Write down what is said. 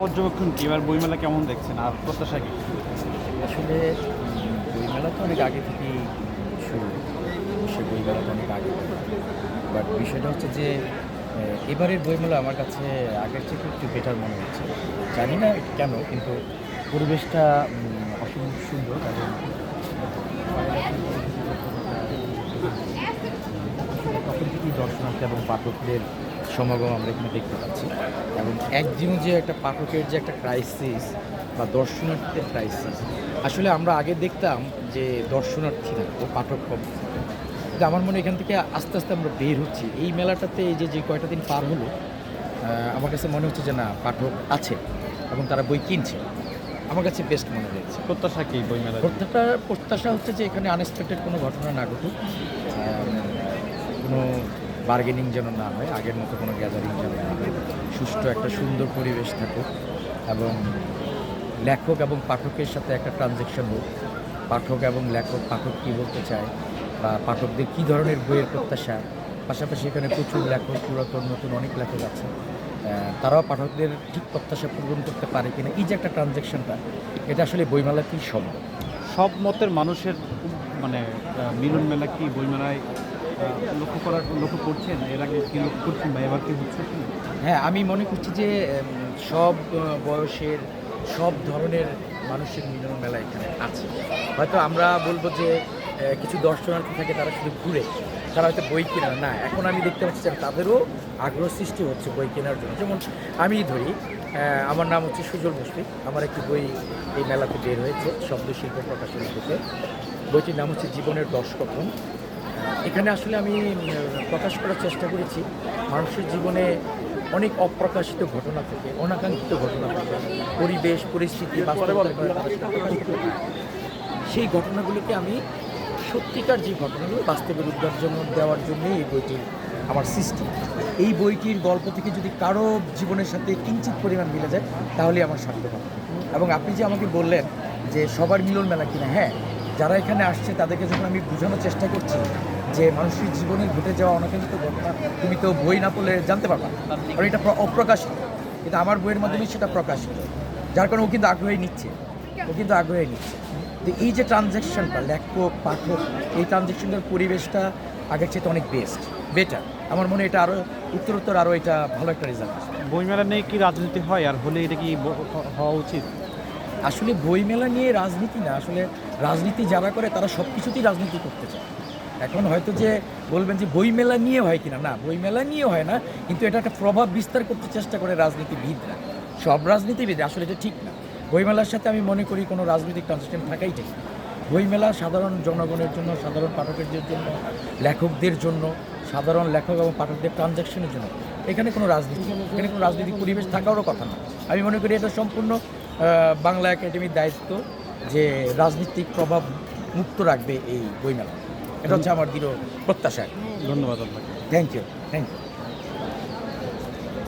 পর্যবেক্ষণ কি এবার বইমেলা কেমন দেখছেন আর প্রত্যাশা কি? আসলে বইমেলা তো অনেক আগে থেকেই শুরু। সে বইমেলা তো অনেক আগে থেকে। বাট বিষয়টা হচ্ছে যে এবারের বইমেলা আমার কাছে আগের থেকে একটু বেটার মনে হচ্ছে। জানি না কেন, কিন্তু পরিবেশটা অসম্ভব সুন্দর এবং তখন থেকেই দর্শনার্থী এবং পাঠকদের সমাগম আমরা এখানে দেখতে পাচ্ছি। এবং একদিনও যে একটা পাঠকের যে একটা ক্রাইসিস বা দর্শনার্থীদের ক্রাইসিস, আসলে আমরা আগে দেখতাম যে দর্শনার্থী থাকতো, পাঠক কম থাকতো। কিন্তু আমার মনে হয় এখান থেকে আস্তে আস্তে আমরা বের হচ্ছি। এই মেলাটাতে এই যে কয়টা দিন পার হলো, আমার কাছে মনে হচ্ছে যে না, পাঠক আছে এবং তারা বই কিনছে। আমার কাছে বেস্ট মনে হয়েছে। প্রত্যাশা কি বইমেলা? প্রত্যাশা হচ্ছে যে এখানে আনএক্সপেক্টেড কোনো ঘটনা না ঘটুক, কোনো বার্গেনিং যেন না হয়, আগের মতো কোনো গ্যাদারিং যেন না হয়, সুষ্ঠু একটা সুন্দর পরিবেশ থাকুক এবং লেখক এবং পাঠকের সাথে একটা ট্রানজ্যাকশন হোক। পাঠক এবং পাঠক কী বলতে চায় বা পাঠকদের কী ধরনের বইয়ের প্রত্যাশা, পাশাপাশি এখানে প্রচুর লেখক, পুরাতন নতুন অনেক লেখক আছে, তারাও পাঠকদের ঠিক প্রত্যাশা পূরণ করতে পারে কিনা, এই যে একটা ট্রানজ্যাকশনটা, এটা আসলে বইমেলাতেই সম্ভব। সব মতের মানুষের মানে মিলন মেলা কি বইমেলায় লক্ষ্য করছেন? এর আগে কি লক্ষ্য করছেন বা এবার কি হচ্ছে কি? হ্যাঁ, আমি মনে করছি যে সব বয়সের, সব ধরনের মানুষের মিলন মেলা এখানে আছে। হয়তো আমরা বলবো যে কিছু দর্শনার্থী থাকে তারা শুধু ঘুরে, তারা হয়তো বই কেনে না। এখন আমি দেখতে পাচ্ছি যে তাদেরও আগ্রহ সৃষ্টি হচ্ছে বই কেনার জন্য। যেমন আমি ধরি, আমার নাম হচ্ছে সুজল মুশফিক। আমার একটি বই এই মেলাতে বের হয়েছে শব্দশিল্প প্রকাশনী থেকে। বইটির নাম হচ্ছে জীবনের 10 কথন। এখানে আসলে আমি প্রকাশ করার চেষ্টা করেছি মানুষের জীবনে অনেক অপ্রকাশিত ঘটনা থেকে, অনাকাঙ্ক্ষিত ঘটনা থেকে, পরিবেশ পরিস্থিতি, সেই ঘটনাগুলোকে আমি সত্যিকার যে ঘটনাগুলো বাস্তবে উদ্ধার দেওয়ার জন্যই এই বইটির আমার সৃষ্টি। এই বইটির গল্প থেকে যদি কারো জীবনের সাথে কিঞ্চিত পরিমাণ মিলে যায়, তাহলে আমার সার্থক হবে। এবং আপনি যে আমাকে বললেন যে সবার মিলন মেলা কিনা, হ্যাঁ, যারা এখানে আসছে তাদেরকে যখন আমি বোঝানোর চেষ্টা করছি যে মানুষের জীবনে ঘটে যাওয়া অনাকাঙ্ক্ষিত ঘটনা তুমি তো বই না পড়লে জানতে পারবা, কারণ এটা অপ্রকাশিত, কিন্তু আমার বইয়ের মাধ্যমে সেটা প্রকাশিত, যার কারণে ও কিন্তু আগ্রহী নিচ্ছে। তো এই যে ট্রানজ্যাকশনটা লেখক পাঠক, এই ট্রানজ্যাকশনটার পরিবেশটা আগের চেয়ে অনেক বেটার। আমার মনে হয় এটা আরও উত্তরোত্তর আরও এটা ভালো একটা রেজাল্ট আসবে। বইমেলা নিয়ে কি রাজনীতি হয় আর হলে এটা কি হওয়া উচিত? আসলে বইমেলা নিয়ে রাজনীতি না, আসলে রাজনীতি যারা করে তারা সব কিছুতেই রাজনীতি করতে চায়। এখন হয়তো যে বলবেন যে বইমেলা নিয়ে হয় কিনা, না, বইমেলা নিয়ে হয় না, কিন্তু এটা একটা প্রভাব বিস্তার করতে চেষ্টা করে রাজনীতিবিদরা। সব রাজনীতিবিদ, আসলে এটা ঠিক না। বইমেলার সাথে আমি মনে করি কোনো রাজনৈতিক ট্রানজ্যাকশন থাকাই ঠিক না। বইমেলা সাধারণ জনগণের জন্য, সাধারণ পাঠকদের জন্য, লেখকদের জন্য, সাধারণ লেখক এবং পাঠকদের ট্রানজ্যাকশনের জন্য। এখানে কোনো রাজনৈতিক পরিবেশ থাকারও কথা না। আমি মনে করি এটা সম্পূর্ণ বাংলা একাডেমির দায়িত্ব যে রাজনৈতিক প্রভাব মুক্ত রাখবে এই বইমেলা। এটা হচ্ছে আমার দৃঢ় প্রত্যাশা। ধন্যবাদ আপনাকে। Thank you.